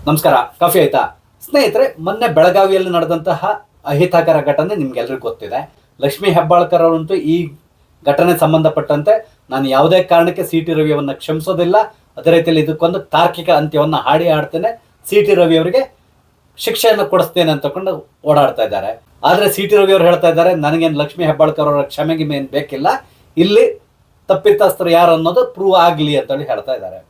ನಮಸ್ಕಾರ. ಕಾಫಿ ಆಯ್ತಾ ಸ್ನೇಹಿತರೆ? ಮೊನ್ನೆ ಬೆಳಗಾವಿಯಲ್ಲಿ ನಡೆದಂತಹ ಅಹಿತಕರ ಘಟನೆ ನಿಮ್ಗೆಲ್ರಿಗೂ ಗೊತ್ತಿದೆ. ಲಕ್ಷ್ಮೀ ಹೆಬ್ಬಾಳ್ಕರ್ ಅವರಂತೂ ಈ ಘಟನೆ ಸಂಬಂಧಪಟ್ಟಂತೆ ನಾನು ಯಾವುದೇ ಕಾರಣಕ್ಕೆ ಸಿ ಟಿ ರವಿಯವನ್ನ ಕ್ಷಮಿಸೋದಿಲ್ಲ, ಅದೇ ರೀತಿಯಲ್ಲಿ ಇದಕ್ಕೊಂದು ತಾರ್ಕಿಕ ಅಂತ್ಯವನ್ನು ಹಾಡ್ತೇನೆ, ಸಿ ಟಿ ರವಿ ಅವರಿಗೆ ಶಿಕ್ಷೆಯನ್ನು ಕೊಡಿಸ್ತೇನೆ ಅಂತಕೊಂಡು ಓಡಾಡ್ತಾ ಇದ್ದಾರೆ. ಆದ್ರೆ ಸಿ ಟಿ ರವಿ ಅವರು ಹೇಳ್ತಾ ಇದ್ದಾರೆ, ನನಗೇನು ಲಕ್ಷ್ಮೀ ಹೆಬ್ಬಾಳ್ಕರ್ ಅವರ ಕ್ಷಮೆಗೆ ಏನು ಬೇಕಿಲ್ಲ, ಇಲ್ಲಿ ತಪ್ಪಿತಸ್ಥರು ಯಾರು ಅನ್ನೋದು ಪ್ರೂವ್ ಆಗ್ಲಿ ಅಂತೇಳಿ ಹೇಳ್ತಾ ಇದ್ದಾರೆ.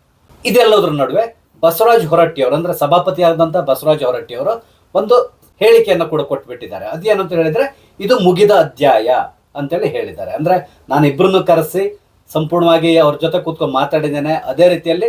ಇದೆಲ್ಲದ್ರ ನಡುವೆ ಬಸವರಾಜ ಹೊರಟ್ಟಿ ಅವರು, ಅಂದ್ರೆ ಸಭಾಪತಿಯಾದಂತಹ ಬಸವರಾಜ ಹೊರಟ್ಟಿ ಅವರು ಒಂದು ಹೇಳಿಕೆಯನ್ನು ಕೂಡ ಕೊಟ್ಬಿಟ್ಟಿದ್ದಾರೆ. ಅದೇನಂತ ಹೇಳಿದ್ರೆ, ಇದು ಮುಗಿದ ಅಧ್ಯಾಯ ಅಂತೇಳಿ ಹೇಳಿದ್ದಾರೆ. ಅಂದ್ರೆ ನಾನು ಇಬ್ಬರನ್ನು ಕರೆಸಿ ಸಂಪೂರ್ಣವಾಗಿ ಅವ್ರ ಜೊತೆ ಕೂತ್ಕೊಂಡು ಮಾತಾಡಿದ್ದೇನೆ, ಅದೇ ರೀತಿಯಲ್ಲಿ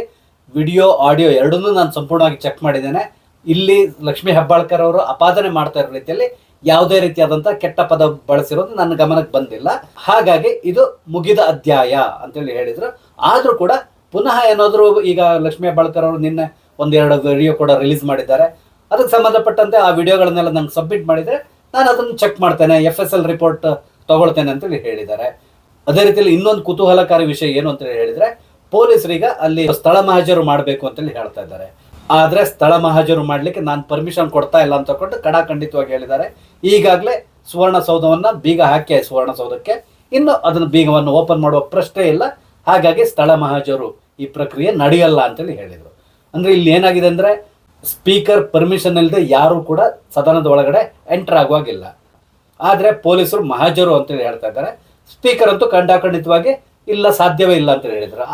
ವಿಡಿಯೋ ಆಡಿಯೋ ಎರಡನ್ನೂ ನಾನು ಸಂಪೂರ್ಣವಾಗಿ ಚೆಕ್ ಮಾಡಿದ್ದೇನೆ. ಇಲ್ಲಿ ಲಕ್ಷ್ಮೀ ಹೆಬ್ಬಾಳ್ಕರ್ ಅವರು ಅಪಾದನೆ ಮಾಡ್ತಾ ಇರೋ ರೀತಿಯಲ್ಲಿ ಯಾವುದೇ ರೀತಿಯಾದಂತಹ ಕೆಟ್ಟ ಪದ ಬಳಸಿರೋದು ನನ್ನ ಗಮನಕ್ಕೆ ಬಂದಿಲ್ಲ. ಹಾಗಾಗಿ ಇದು ಮುಗಿದ ಅಧ್ಯಾಯ ಅಂತೇಳಿ ಹೇಳಿದ್ರು. ಆದ್ರೂ ಕೂಡ ಪುನಃ ಏನಾದರೂ ಈಗ ಲಕ್ಷ್ಮೀ ಹೆಬ್ಬಾಳ್ಕರ್ ಅವರು ನಿನ್ನೆ ಒಂದೆರಡು ವಿಡಿಯೋ ಕೂಡ ರಿಲೀಸ್ ಮಾಡಿದ್ದಾರೆ. ಅದಕ್ಕೆ ಸಂಬಂಧಪಟ್ಟಂತೆ ಆ ವಿಡಿಯೋಗಳನ್ನೆಲ್ಲ ನಂಗೆ ಸಬ್ಮಿಟ್ ಮಾಡಿದರೆ ನಾನು ಅದನ್ನು ಚೆಕ್ ಮಾಡ್ತೇನೆ, FSL ರಿಪೋರ್ಟ್ ತಗೊಳ್ತೇನೆ ಅಂತೇಳಿ ಹೇಳಿದ್ದಾರೆ. ಅದೇ ರೀತಿಯಲ್ಲಿ ಇನ್ನೊಂದು ಕುತೂಹಲಕಾರಿ ವಿಷಯ ಏನು ಅಂತೇಳಿ ಹೇಳಿದ್ರೆ, ಪೊಲೀಸರೀಗ ಅಲ್ಲಿ ಸ್ಥಳ ಮಹಾಜರು ಮಾಡಬೇಕು ಅಂತೇಳಿ ಹೇಳ್ತಾ ಇದ್ದಾರೆ. ಆದ್ರೆ ಸ್ಥಳ ಮಹಾಜರು ಮಾಡ್ಲಿಕ್ಕೆ ನಾನು ಪರ್ಮಿಷನ್ ಕೊಡ್ತಾ ಇಲ್ಲ ಅಂತ ಕೊಂಡು ಕಡಾಖಂಡಿತವಾಗಿ ಹೇಳಿದ್ದಾರೆ. ಈಗಾಗಲೇ ಸುವರ್ಣಸೌಧವನ್ನ ಬೀಗ ಹಾಕಿ ಸುವರ್ಣಸೌಧಕ್ಕೆ ಇನ್ನು ಅದನ್ನ ಬೀಗವನ್ನು ಓಪನ್ ಮಾಡುವ ಪ್ರಶ್ನೆ ಇಲ್ಲ. ಹಾಗಾಗಿ ಸ್ಥಳ ಮಹಾಜರು ಈ ಪ್ರಕ್ರಿಯೆ ನಡೆಯಲ್ಲ ಅಂತೇಳಿ ಹೇಳಿದರು. ಅಂದ್ರೆ ಇಲ್ಲಿ ಏನಾಗಿದೆ ಅಂದ್ರೆ, ಸ್ಪೀಕರ್ ಪರ್ಮಿಷನ್ ಇಲ್ಲದೆ ಯಾರು ಕೂಡ ಸದನದ ಒಳಗಡೆ ಎಂಟರ್ ಆಗುವಾಗಿಲ್ಲ. ಆದ್ರೆ ಪೊಲೀಸರು ಮಹಾಜರು ಅಂತೇಳಿ ಹೇಳ್ತಾ ಇದ್ದಾರೆ. ಸ್ಪೀಕರ್ ಅಂತೂ ಖಂಡಿತವಾಗಿ ಇಲ್ಲ, ಸಾಧ್ಯವೇ ಇಲ್ಲ ಅಂತ ಹೇಳಿದ್ರು.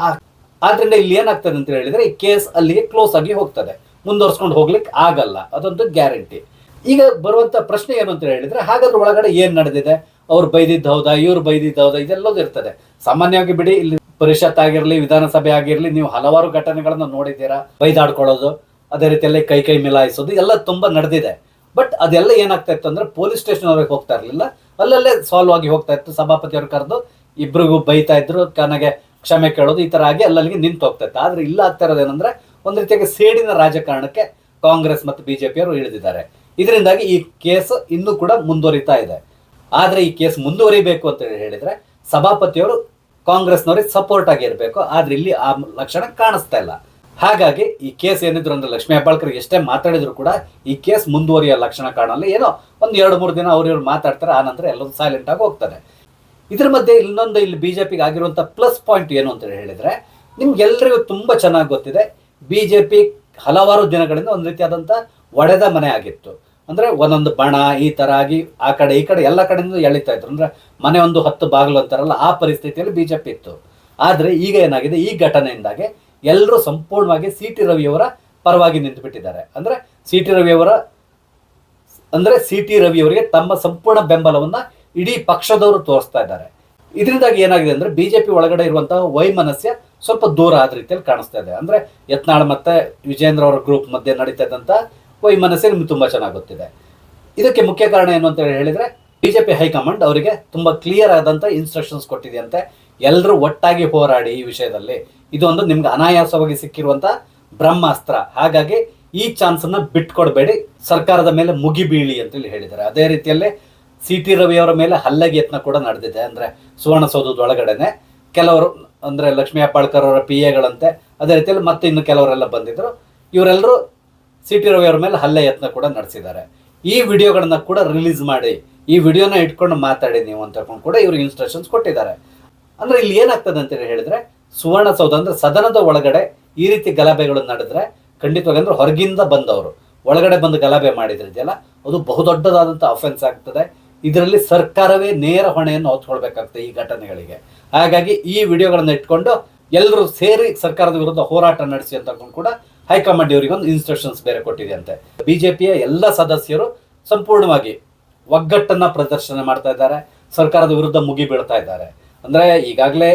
ಆದ್ರಿಂದ ಇಲ್ಲಿ ಏನಾಗ್ತದೆ ಅಂತ ಹೇಳಿದ್ರೆ, ಈ ಕೇಸ್ ಅಲ್ಲಿಗೆ ಕ್ಲೋಸ್ ಆಗಿ ಹೋಗ್ತದೆ, ಮುಂದುವರ್ಸ್ಕೊಂಡು ಹೋಗ್ಲಿಕ್ಕೆ ಆಗಲ್ಲ, ಅದೊಂದು ಗ್ಯಾರಂಟಿ. ಈಗ ಬರುವಂತ ಪ್ರಶ್ನೆ ಏನು ಅಂತ ಹೇಳಿದ್ರೆ, ಹಾಗಾದ್ರೆ ಒಳಗಡೆ ಏನ್ ನಡೆದಿದೆ, ಅವ್ರು ಬೈದಿದ್ದು ಹೌದಾ, ಇವ್ರು ಬೈದಿದ್ದು ಹೌದಾ, ಇದೆಲ್ಲದೂ ಇರ್ತದೆ. ಸಾಮಾನ್ಯವಾಗಿ ಬಿಡಿ, ಇಲ್ಲಿ ಪರಿಷತ್ ಆಗಿರ್ಲಿ, ವಿಧಾನಸಭೆ ಆಗಿರ್ಲಿ, ನೀವು ಹಲವಾರು ಘಟನೆಗಳನ್ನ ನೋಡಿದ್ದೀರಾ. ಬೈದಾಡ್ಕೊಳ್ಳೋದು, ಅದೇ ರೀತಿಯಲ್ಲಿ ಕೈ ಮಿಲಾಯಿಸೋದು ಎಲ್ಲ ತುಂಬಾ ನಡೆದಿದೆ. ಬಟ್ ಅದೆಲ್ಲ ಏನಾಗ್ತಾ ಇತ್ತು ಅಂದ್ರೆ, ಪೊಲೀಸ್ ಸ್ಟೇಷನ್ ಅವ್ರಿಗೆ ಹೋಗ್ತಾ ಇರ್ಲಿಲ್ಲ, ಅಲ್ಲಲ್ಲೇ ಸಾಲ್ವ್ ಆಗಿ ಹೋಗ್ತಾ ಇತ್ತು. ಸಭಾಪತಿಯವರು ಕರೆದು ಇಬ್ರಿಗೂ ಬೈತಾ ಇದ್ರು, ನನಗೆ ಕ್ಷಮೆ ಕೇಳೋದು, ಈ ತರ ಆಗಿ ಅಲ್ಲಲ್ಲಿಗೆ ನಿಂತು ಹೋಗ್ತಾ ಇತ್ತು. ಆದ್ರೆ ಇಲ್ಲ ಆಗ್ತಾ ಇರೋದೇನಂದ್ರೆ, ಒಂದ್ ರೀತಿಯಾಗಿ ಸೇಡಿನ ರಾಜಕಾರಣಕ್ಕೆ ಕಾಂಗ್ರೆಸ್ ಮತ್ತು ಬಿಜೆಪಿಯವರು ಇಳಿದಿದ್ದಾರೆ. ಇದರಿಂದಾಗಿ ಈ ಕೇಸ್ ಇನ್ನೂ ಕೂಡ ಮುಂದುವರಿತಾ ಇದೆ. ಆದ್ರೆ ಈ ಕೇಸ್ ಮುಂದುವರಿಬೇಕು ಅಂತ ಹೇಳಿದ್ರೆ, ಸಭಾಪತಿಯವರು ಕಾಂಗ್ರೆಸ್ನವ್ರಿಗೆ ಸಪೋರ್ಟ್ ಆಗಿರ್ಬೇಕು. ಆದ್ರೆ ಇಲ್ಲಿ ಆ ಲಕ್ಷಣ ಕಾಣಿಸ್ತಾ ಇಲ್ಲ. ಹಾಗಾಗಿ ಈ ಕೇಸ್ ಏನಿದ್ರು ಅಂದ್ರೆ, ಲಕ್ಷ್ಮೀ ಹೆಬ್ಬಾಳ್ಕರ್ ಎಷ್ಟೇ ಮಾತಾಡಿದ್ರು ಕೂಡ ಈ ಕೇಸ್ ಮುಂದುವರಿಯೋ ಲಕ್ಷಣ ಕಾಣಲ್ಲ. ಏನೋ ಒಂದು 2-3 ದಿನ ಅವ್ರು ಮಾತಾಡ್ತಾರೆ, ಆ ನಂತರ ಎಲ್ಲರೂ ಸೈಲೆಂಟ್ ಆಗಿ ಹೋಗ್ತಾರೆ. ಇದ್ರ ಮಧ್ಯೆ ಇನ್ನೊಂದು ಇಲ್ಲಿ ಬಿಜೆಪಿಗೆ ಆಗಿರುವಂತ ಪ್ಲಸ್ ಪಾಯಿಂಟ್ ಏನು ಅಂತ ಹೇಳಿದ್ರೆ, ನಿಮ್ಗೆಲ್ರಿಗೂ ತುಂಬಾ ಚೆನ್ನಾಗಿ ಗೊತ್ತಿದೆ, ಬಿಜೆಪಿ ಹಲವಾರು ದಿನಗಳಿಂದ ಒಂದು ರೀತಿಯಾದಂತ ಒಡೆದ ಮನೆ ಆಗಿತ್ತು. ಅಂದ್ರೆ ಒಂದೊಂದು ಬಣ ಈ ತರ ಆಗಿ ಆ ಕಡೆ ಈ ಕಡೆ ಎಲ್ಲ ಕಡೆಯಿಂದ ಎಳಿತಾ ಇದ್ರು. ಅಂದ್ರೆ ಮನೆ ಒಂದು 10 ಬಾಗಿಲು ಅಂತಾರಲ್ಲ, ಆ ಪರಿಸ್ಥಿತಿಯಲ್ಲಿ ಬಿಜೆಪಿ ಇತ್ತು. ಆದ್ರೆ ಈಗ ಏನಾಗಿದೆ, ಈ ಘಟನೆಯಿಂದಾಗೆ ಎಲ್ಲರೂ ಸಂಪೂರ್ಣವಾಗಿ ಸಿ ಟಿ ರವಿಯವರ ಪರವಾಗಿ ನಿಂತು ಬಿಟ್ಟಿದ್ದಾರೆ. ಅಂದ್ರೆ ಸಿ ಟಿ ರವಿಯವರಿಗೆ ತಮ್ಮ ಸಂಪೂರ್ಣ ಬೆಂಬಲವನ್ನ ಇಡೀ ಪಕ್ಷದವರು ತೋರಿಸ್ತಾ ಇದ್ದಾರೆ. ಇದರಿಂದಾಗಿ ಏನಾಗಿದೆ ಅಂದ್ರೆ, ಬಿಜೆಪಿ ಒಳಗಡೆ ಇರುವಂತಹ ವೈಮನಸ್ಯ ಸ್ವಲ್ಪ ದೂರ ಆದ ರೀತಿಯಲ್ಲಿ ಕಾಣಿಸ್ತಾ ಇದೆ. ಅಂದ್ರೆ ಯತ್ನಾಳ್ ಮತ್ತೆ ವಿಜೇಂದ್ರ ಅವರ ಗ್ರೂಪ್ ಮಧ್ಯೆ ನಡೀತಾ ಇದ್ದಂತ ವೈಮನಸ್ಸೆ ನಿಮ್ಗೆ ತುಂಬಾ ಚೆನ್ನಾಗಿ ಗೊತ್ತಿದೆ. ಇದಕ್ಕೆ ಮುಖ್ಯ ಕಾರಣ ಏನು ಅಂತ ಹೇಳಿದ್ರೆ, ಬಿಜೆಪಿ ಹೈಕಮಾಂಡ್ ಅವರಿಗೆ ತುಂಬಾ ಕ್ಲಿಯರ್ ಆದಂತ ಇನ್ಸ್ಟ್ರಕ್ಷನ್ಸ್ ಕೊಟ್ಟಿದೆಯಂತೆ. ಎಲ್ಲರೂ ಒಟ್ಟಾಗಿ ಹೋರಾಡಿ ಈ ವಿಷಯದಲ್ಲಿ, ಇದು ಒಂದು ನಿಮ್ಗೆ ಅನಾಯಾಸವಾಗಿ ಸಿಕ್ಕಿರುವಂತ ಬ್ರಹ್ಮಾಸ್ತ್ರ. ಹಾಗಾಗಿ ಈ ಚಾನ್ಸ್ ಅನ್ನ ಬಿಟ್ಕೊಡ್ಬೇಡಿ, ಸರ್ಕಾರದ ಮೇಲೆ ಮುಗಿ ಬೀಳಿ ಅಂತೇಳಿ ಹೇಳಿದ್ದಾರೆ. ಅದೇ ರೀತಿಯಲ್ಲಿ ಸಿ ಟಿ ರವಿಯವರ ಮೇಲೆ ಹಲ್ಲೆಗೆ ಯತ್ನ ಕೂಡ ನಡೆದಿದೆ. ಅಂದ್ರೆ ಸುವರ್ಣಸೌಧದ ಒಳಗಡೆನೆ ಕೆಲವರು, ಅಂದ್ರೆ ಲಕ್ಷ್ಮೀ ಹೆಬ್ಬಾಳ್ಕರ್ ಅವರ PA ಅದೇ ರೀತಿಯಲ್ಲಿ ಮತ್ತೆ ಇನ್ನು ಕೆಲವರೆಲ್ಲ ಬಂದಿದ್ರು. ಇವರೆಲ್ಲರೂ ಸಿ ಟಿ ರವಿಯವರ ಮೇಲೆ ಹಲ್ಲೆ ಯತ್ನ ಕೂಡ ನಡೆಸಿದ್ದಾರೆ. ಈ ವಿಡಿಯೋಗಳನ್ನ ಕೂಡ ರಿಲೀಸ್ ಮಾಡಿ, ಈ ವಿಡಿಯೋನ ಇಟ್ಕೊಂಡು ಮಾತಾಡಿ ನೀವು ಅಂತ ಕೂಡ ಇವ್ರಿಗೆ ಇನ್ಸ್ಟ್ರಕ್ಷನ್ಸ್ ಕೊಟ್ಟಿದ್ದಾರೆ. ಅಂದ್ರೆ ಇಲ್ಲಿ ಏನಾಗ್ತದೆ ಅಂತ ಹೇಳಿದ್ರೆ, ಸುವರ್ಣಸೌಧ ಅಂದ್ರೆ ಸದನದ ಒಳಗಡೆ ಈ ರೀತಿ ಗಲಭೆಗಳು ನಡೆದ್ರೆ ಖಂಡಿತವಾಗಿ, ಅಂದ್ರೆ ಹೊರಗಿಂದ ಬಂದವರು ಒಳಗಡೆ ಬಂದು ಗಲಭೆ ಮಾಡಿದ್ರಿದೆಯಲ್ಲ, ಅದು ಬಹುದೊಡ್ಡದಾದಂಥ ಅಫೆನ್ಸ್ ಆಗ್ತದೆ. ಇದರಲ್ಲಿ ಸರ್ಕಾರವೇ ನೇರ ಹೊಣೆಯನ್ನು ಹೊತ್ಕೊಳ್ಬೇಕಾಗ್ತದೆ ಈ ಘಟನೆಗಳಿಗೆ. ಹಾಗಾಗಿ ಈ ವಿಡಿಯೋಗಳನ್ನ ಇಟ್ಕೊಂಡು ಎಲ್ಲರೂ ಸೇರಿ ಸರ್ಕಾರದ ವಿರುದ್ಧ ಹೋರಾಟ ನಡೆಸಿ ಅಂತ ಕೂಡ ಹೈಕಮಾಂಡ್ ಇವರಿಗೆ ಒಂದು ಇನ್ಸ್ಟ್ರಕ್ಷನ್ಸ್ ಬೇರೆ ಕೊಟ್ಟಿದೆ ಅಂತೆ. ಬಿಜೆಪಿಯ ಎಲ್ಲ ಸದಸ್ಯರು ಸಂಪೂರ್ಣವಾಗಿ ಒಗ್ಗಟ್ಟನ್ನ ಪ್ರದರ್ಶನ ಮಾಡ್ತಾ ಇದ್ದಾರೆ, ಸರ್ಕಾರದ ವಿರುದ್ಧ ಮುಗಿ ಬೀಳ್ತಾ ಇದ್ದಾರೆ. ಅಂದ್ರೆ ಈಗಾಗಲೇ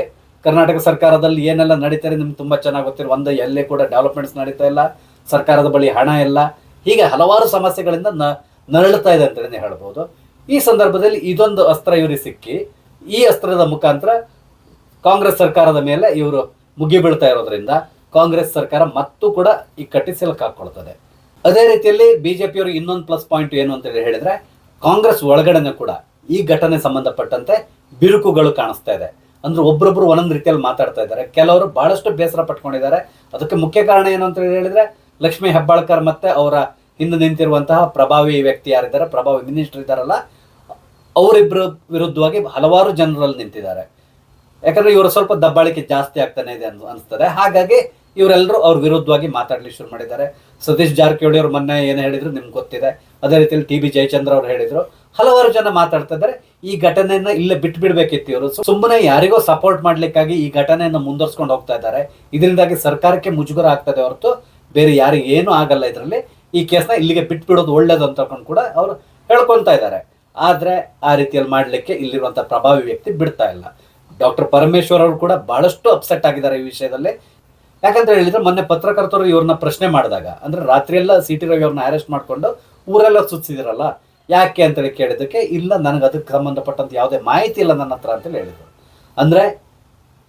ಕರ್ನಾಟಕ ಸರ್ಕಾರದಲ್ಲಿ ಏನೆಲ್ಲ ನಡೀತಾರೆ ನಿಮ್ಗೆ ತುಂಬಾ ಚೆನ್ನಾಗಿ ಗೊತ್ತಿರೋ, ಒಂದು ಎಲ್ಲೇ ಕೂಡ ಡೆವಲಪ್ಮೆಂಟ್ಸ್ ನಡೀತಾ ಇಲ್ಲ, ಸರ್ಕಾರದ ಬಳಿ ಹಣ ಇಲ್ಲ, ಹೀಗೆ ಹಲವಾರು ಸಮಸ್ಯೆಗಳಿಂದ ನರಳುತ್ತಾ ಇದೆ ಅಂತಲೇ ಹೇಳ್ಬೋದು. ಈ ಸಂದರ್ಭದಲ್ಲಿ ಇದೊಂದು ಅಸ್ತ್ರ ಇವರಿಗೆ ಸಿಕ್ಕಿ, ಈ ಅಸ್ತ್ರದ ಮುಖಾಂತರ ಕಾಂಗ್ರೆಸ್ ಸರ್ಕಾರದ ಮೇಲೆ ಇವರು ಮುಗಿ ಬೀಳ್ತಾ ಇರೋದ್ರಿಂದ ಕಾಂಗ್ರೆಸ್ ಸರ್ಕಾರ ಮತ್ತೂ ಕೂಡ ಈ ಕಟ್ಟಿ ಸಿಲುಕಾಕೊಳ್ತದೆ. ಅದೇ ರೀತಿಯಲ್ಲಿ ಬಿಜೆಪಿಯವರು ಇನ್ನೊಂದು ಪ್ಲಸ್ ಪಾಯಿಂಟ್ ಏನು ಅಂತ ಹೇಳಿದ್ರೆ, ಕಾಂಗ್ರೆಸ್ ಒಳಗಡೆನೂ ಕೂಡ ಈ ಘಟನೆ ಸಂಬಂಧಪಟ್ಟಂತೆ ಬಿರುಕುಗಳು ಕಾಣಿಸ್ತಾ ಇದೆ. ಅಂದ್ರೆ ಒಬ್ಬೊಬ್ರು ಒಂದೊಂದು ರೀತಿಯಲ್ಲಿ ಮಾತಾಡ್ತಾ ಇದ್ದಾರೆ. ಕೆಲವರು ಬಹಳಷ್ಟು ಬೇಸರ ಪಟ್ಕೊಂಡಿದ್ದಾರೆ. ಅದಕ್ಕೆ ಮುಖ್ಯ ಕಾರಣ ಏನು ಅಂತ ಹೇಳಿದ್ರೆ, ಲಕ್ಷ್ಮೀ ಹೆಬ್ಬಾಳ್ಕರ್ ಮತ್ತೆ ಅವರ ಹಿಂದೆ ನಿಂತಿರುವಂತಹ ಪ್ರಭಾವಿ ವ್ಯಕ್ತಿ ಯಾರಿದ್ದಾರೆ, ಪ್ರಭಾವಿ ಮಿನಿಸ್ಟರ್ ಇದ್ದಾರಲ್ಲ, ಅವರಿಬ್ಬರ ವಿರುದ್ಧವಾಗಿ ಹಲವಾರು ಜನರಲ್ಲಿ ನಿಂತಿದ್ದಾರೆ. ಯಾಕಂದ್ರೆ ಇವರು ಸ್ವಲ್ಪ ದಬ್ಬಾಳಿಕೆ ಜಾಸ್ತಿ ಆಗ್ತಾನೆ ಇದೆ ಅನಿಸ್ತದೆ. ಹಾಗಾಗಿ ಇವರೆಲ್ಲರೂ ಅವ್ರ ವಿರುದ್ಧವಾಗಿ ಮಾತಾಡ್ಲಿಕ್ಕೆ ಶುರು ಮಾಡಿದ್ದಾರೆ. ಸತೀಶ್ ಜಾರಕಿಹೊಳಿ ಅವರು ಮೊನ್ನೆ ಏನು ಹೇಳಿದ್ರು ನಿಮ್ಗೆ ಗೊತ್ತಿದೆ. ಅದೇ ರೀತಿಯಲ್ಲಿ ಟಿ ಬಿ ಜಯಚಂದ್ರ ಅವರು ಹೇಳಿದ್ರು. ಹಲವಾರು ಜನ ಮಾತಾಡ್ತಾ ಇದ್ದಾರೆ. ಈ ಘಟನೆಯನ್ನ ಇಲ್ಲೇ ಬಿಟ್ಟು ಬಿಡ್ಬೇಕಿತ್ತು. ಇವರು ಸುಮ್ಮನೆ ಯಾರಿಗೋ ಸಪೋರ್ಟ್ ಮಾಡ್ಲಿಕ್ಕಾಗಿ ಈ ಘಟನೆಯನ್ನು ಮುಂದುವರ್ಸ್ಕೊಂಡು ಹೋಗ್ತಾ ಇದ್ದಾರೆ. ಇದರಿಂದಾಗಿ ಸರ್ಕಾರಕ್ಕೆ ಮುಜುಗರ ಆಗ್ತದೆ ಹೊರತು ಬೇರೆ ಯಾರಿಗೆ ಏನೂ ಆಗಲ್ಲ. ಇದರಲ್ಲಿ ಈ ಕೇಸ್ನ ಇಲ್ಲಿಗೆ ಬಿಟ್ಬಿಡೋದು ಒಳ್ಳೇದು ಅಂತ ಕೂಡ ಅವರು ಹೇಳ್ಕೊತಾ ಇದ್ದಾರೆ. ಆದ್ರೆ ಆ ರೀತಿಯಲ್ಲಿ ಮಾಡ್ಲಿಕ್ಕೆ ಇಲ್ಲಿರುವಂತಹ ಪ್ರಭಾವಿ ವ್ಯಕ್ತಿ ಬಿಡ್ತಾ ಇಲ್ಲ. ಡಾಕ್ಟರ್ ಪರಮೇಶ್ವರ್ ಅವರು ಕೂಡ ಬಹಳಷ್ಟು ಅಪ್ಸೆಟ್ ಆಗಿದ್ದಾರೆ ಈ ವಿಷಯದಲ್ಲಿ. ಯಾಕಂತ ಹೇಳಿದ್ರೆ ಮೊನ್ನೆ ಪತ್ರಕರ್ತರು ಇವ್ರನ್ನ ಪ್ರಶ್ನೆ ಮಾಡಿದಾಗ, ಅಂದ್ರೆ ರಾತ್ರಿ ಎಲ್ಲ ಸಿ ಟಿ ರವಿ ಅವ್ರನ್ನ ಅರೆಸ್ಟ್ ಮಾಡ್ಕೊಂಡು ಊರೆಲ್ಲ ಸುತ್ತಿದಿರಲ್ಲ, ಯಾಕೆ ಅಂತೇಳಿ ಕೇಳಿದ್ದಕ್ಕೆ, ಇಲ್ಲ ನನಗೆ ಅದಕ್ಕೆ ಸಂಬಂಧಪಟ್ಟಂತ ಯಾವುದೇ ಮಾಹಿತಿ ಇಲ್ಲ ನನ್ನ ಹತ್ರ ಅಂತೇಳಿ ಹೇಳಿದ್ರು. ಅಂದ್ರೆ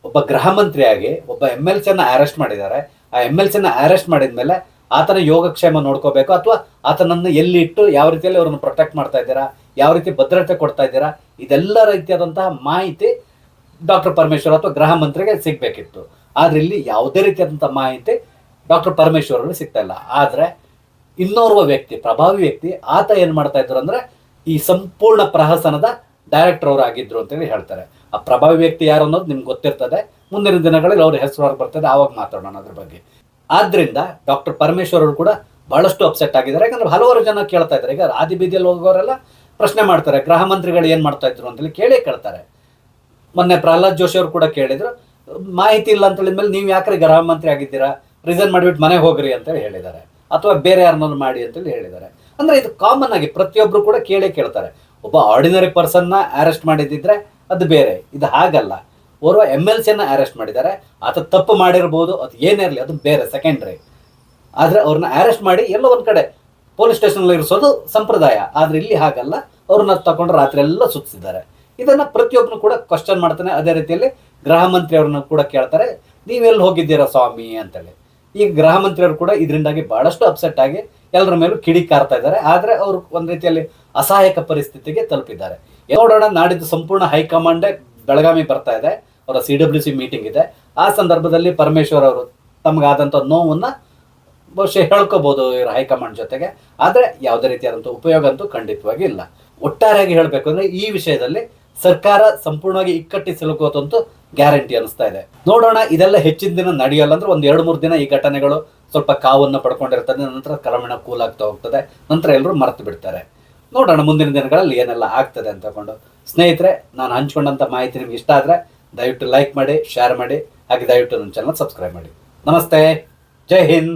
ಒಬ್ಬ ಗೃಹ ಮಂತ್ರಿಯಾಗಿ ಒಬ್ಬ MLC ನ ಅರೆಸ್ಟ್ ಮಾಡಿದ್ದಾರೆ. ಆ MLC ನ ಅರೆಸ್ಟ್ ಮಾಡಿದ್ಮೇಲೆ ಆತನ ಯೋಗಕ್ಷೇಮ ನೋಡ್ಕೋಬೇಕು, ಅಥವಾ ಆತನನ್ನು ಎಲ್ಲಿ ಇಟ್ಟು ಯಾವ ರೀತಿಯಲ್ಲಿ ಅವ್ರನ್ನ ಪ್ರೊಟೆಕ್ಟ್ ಮಾಡ್ತಾ ಇದ್ದೀರಾ, ಯಾವ ರೀತಿ ಭದ್ರತೆ ಕೊಡ್ತಾ ಇದ್ದೀರಾ, ಇದೆಲ್ಲ ರೀತಿಯಾದಂತಹ ಮಾಹಿತಿ ಡಾಕ್ಟರ್ ಪರಮೇಶ್ವರ್ ಅಥವಾ ಗೃಹ ಮಂತ್ರಿಗೆ ಸಿಗ್ಬೇಕಿತ್ತು. ಆದ್ರೆ ಇಲ್ಲಿ ಯಾವುದೇ ರೀತಿಯಾದಂತಹ ಮಾಹಿತಿ ಡಾಕ್ಟರ್ ಪರಮೇಶ್ವರ್ ಅವ್ರಿಗೆ ಸಿಗ್ತಾ ಇಲ್ಲ. ಆದ್ರೆ ಇನ್ನೋರ್ವ ವ್ಯಕ್ತಿ, ಪ್ರಭಾವಿ ವ್ಯಕ್ತಿ, ಆತ ಏನ್ ಮಾಡ್ತಾ ಇದ್ರು ಅಂದ್ರೆ ಈ ಸಂಪೂರ್ಣ ಪ್ರಹಸನದ ಡೈರೆಕ್ಟರ್ ಅವರು ಆಗಿದ್ರು ಅಂತೇಳಿ ಹೇಳ್ತಾರೆ. ಆ ಪ್ರಭಾವಿ ವ್ಯಕ್ತಿ ಯಾರು ಅನ್ನೋದು ನಿಮ್ಗೆ ಗೊತ್ತಿರ್ತದೆ. ಮುಂದಿನ ದಿನಗಳಲ್ಲಿ ಅವ್ರ ಹೆಸರು ಹೊರಗೆ ಬರ್ತದೆ, ಆವಾಗ ಮಾತಾಡೋಣ ಅದ್ರ ಬಗ್ಗೆ. ಆದ್ರಿಂದ ಡಾಕ್ಟರ್ ಪರಮೇಶ್ವರ್ ಅವರು ಕೂಡ ಬಹಳಷ್ಟು ಅಪ್ಸೆಟ್ ಆಗಿದ್ದಾರೆ. ಯಾಕಂದ್ರೆ ಹಲವಾರು ಜನ ಕೇಳ್ತಾ ಇದ್ದಾರೆ. ಈಗ ಆದಿ ಬೀದಿಯಲ್ಲಿ ಹೋಗೋರೆಲ್ಲ ಪ್ರಶ್ನೆ ಮಾಡ್ತಾರೆ, ಗೃಹ ಮಂತ್ರಿಗಳು ಏನ್ ಮಾಡ್ತಾ ಇದ್ರು ಅಂತೇಳಿ ಕೇಳ್ತಾರೆ. ಮೊನ್ನೆ ಪ್ರಹ್ಲಾದ್ ಜೋಶಿ ಅವರು ಕೂಡ ಕೇಳಿದ್ರು, ಮಾಹಿತಿ ಇಲ್ಲ ಅಂತ ಹೇಳಿದ್ಮೇಲೆ ನೀವು ಯಾಕ್ರಿ ಗೃಹ ಮಂತ್ರಿ ಆಗಿದ್ದೀರಾ, ರಿಸೈನ್ ಮಾಡಿಬಿಟ್ಟು ಮನೆಗೆ ಹೋಗ್ರಿ ಅಂತೇಳಿ ಹೇಳಿದ್ದಾರೆ, ಅಥವಾ ಬೇರೆ ಯಾರನ್ನಾದ್ರು ಮಾಡಿ ಅಂತೇಳಿ ಹೇಳಿದ್ದಾರೆ. ಅಂದ್ರೆ ಇದು ಕಾಮನ್ ಆಗಿ ಪ್ರತಿಯೊಬ್ರು ಕೂಡ ಕೇಳ್ತಾರೆ. ಒಬ್ಬ ಆರ್ಡಿನರಿ ಪರ್ಸನ್ನ ಅರೆಸ್ಟ್ ಮಾಡಿದ್ರೆ ಅದು ಬೇರೆ, ಇದು ಹಾಗಲ್ಲ. ಓರ್ವ MLC ನ ಅರೆಸ್ಟ್ ಮಾಡಿದ್ದಾರೆ, ಆತ ತಪ್ಪು ಮಾಡಿರ್ಬೋದು, ಅದು ಏನೇ ಇರಲಿ ಅದು ಬೇರೆ, ಸೆಕೆಂಡ್ರಿ. ಆದ್ರೆ ಅವ್ರನ್ನ ಅರೆಸ್ಟ್ ಮಾಡಿ ಎಲ್ಲೋ ಒಂದ್ ಕಡೆ ಪೊಲೀಸ್ ಸ್ಟೇಷನ್ ಇರಿಸೋದು ಸಂಪ್ರದಾಯ. ಆದ್ರೆ ಇಲ್ಲಿ ಹಾಗಲ್ಲ, ಅವ್ರನ್ನ ತಗೊಂಡು ರಾತ್ರಿ ಎಲ್ಲ ಸುತ್ತಿಸಿದ್ದಾರೆ. ಇದನ್ನ ಪ್ರತಿಯೊಬ್ಬನು ಕೂಡ ಕ್ವಶನ್ ಮಾಡ್ತಾನೆ. ಅದೇ ರೀತಿಯಲ್ಲಿ ಗೃಹ ಮಂತ್ರಿ ಅವ್ರನ್ನ ಕೂಡ ಕೇಳ್ತಾರೆ, ನೀವೆಲ್ಲಿ ಹೋಗಿದ್ದೀರಾ ಸ್ವಾಮಿ ಅಂತೇಳಿ. ಈಗ ಗೃಹ ಮಂತ್ರಿ ಅವರು ಕೂಡ ಇದರಿಂದಾಗಿ ಬಹಳಷ್ಟು ಅಪ್ಸೆಟ್ ಆಗಿ ಎಲ್ಲರ ಮೇಲೂ ಕಿಡಿಕಾರ್ತಾ ಇದ್ದಾರೆ. ಆದ್ರೆ ಅವರು ಒಂದ್ ರೀತಿಯಲ್ಲಿ ಅಸಹಾಯಕ ಪರಿಸ್ಥಿತಿಗೆ ತಲುಪಿದ್ದಾರೆ. ನೋಡೋಣ, ನಾಡಿದ್ದು ಸಂಪೂರ್ಣ ಹೈಕಮಾಂಡೇ ಬೆಳಗಾವಿ ಬರ್ತಾ ಇದೆ, ಅವರ CWC ಮೀಟಿಂಗ್ ಇದೆ. ಆ ಸಂದರ್ಭದಲ್ಲಿ ಪರಮೇಶ್ವರ್ ಅವರು ತಮಗಾದಂಥ ನೋವನ್ನ ಬಹುಶಃ ಹೇಳ್ಕೋಬಹುದು ಇವರು ಹೈಕಮಾಂಡ್ ಜೊತೆಗೆ. ಆದ್ರೆ ಯಾವುದೇ ರೀತಿಯಾದಂಥ ಉಪಯೋಗ ಅಂತೂ ಖಂಡಿತವಾಗಿ ಇಲ್ಲ. ಒಟ್ಟಾರೆಯಾಗಿ ಹೇಳ್ಬೇಕು ಅಂದ್ರೆ ಈ ವಿಷಯದಲ್ಲಿ ಸರ್ಕಾರ ಸಂಪೂರ್ಣವಾಗಿ ಇಕ್ಕಟ್ಟಿ ಸಿಲುಕೋತಂತೂ ಗ್ಯಾರಂಟಿ ಅನಿಸ್ತಾ ಇದೆ. ನೋಡೋಣ, ಇದೆಲ್ಲ ಹೆಚ್ಚಿನ ದಿನ ನಡೆಯಲ್ಲ. ಅಂದ್ರೆ ಒಂದ್ 2-3 ದಿನ ಈ ಘಟನೆಗಳು ಸ್ವಲ್ಪ ಕಾವನ್ನು ಪಡ್ಕೊಂಡಿರ್ತದೆ. ನಂತರ ಕ್ರಮೇಣ ಕೂಲ್ ಆಗ್ತಾ ಹೋಗ್ತದೆ. ನಂತರ ಎಲ್ಲರೂ ಮರ್ತು ಬಿಡ್ತಾರೆ. ನೋಡೋಣ ಮುಂದಿನ ದಿನಗಳಲ್ಲಿ ಏನೆಲ್ಲ ಆಗ್ತದೆ ಅಂತಕೊಂಡು. ಸ್ನೇಹಿತರೆ, ನಾನು ಹಂಚ್ಕೊಂಡಂತ ಮಾಹಿತಿ ನಿಮ್ಗೆ ಇಷ್ಟ ಆದ್ರೆ ದಯವಿಟ್ಟು ಲೈಕ್ ಮಾಡಿ, ಶೇರ್ ಮಾಡಿ, ಹಾಗೆ ದಯವಿಟ್ಟು ನನ್ನ ಚಾನಲ್ ಸಬ್ಸ್ಕ್ರೈಬ್ ಮಾಡಿ. ನಮಸ್ತೆ, ಜೈ ಹಿಂದ್.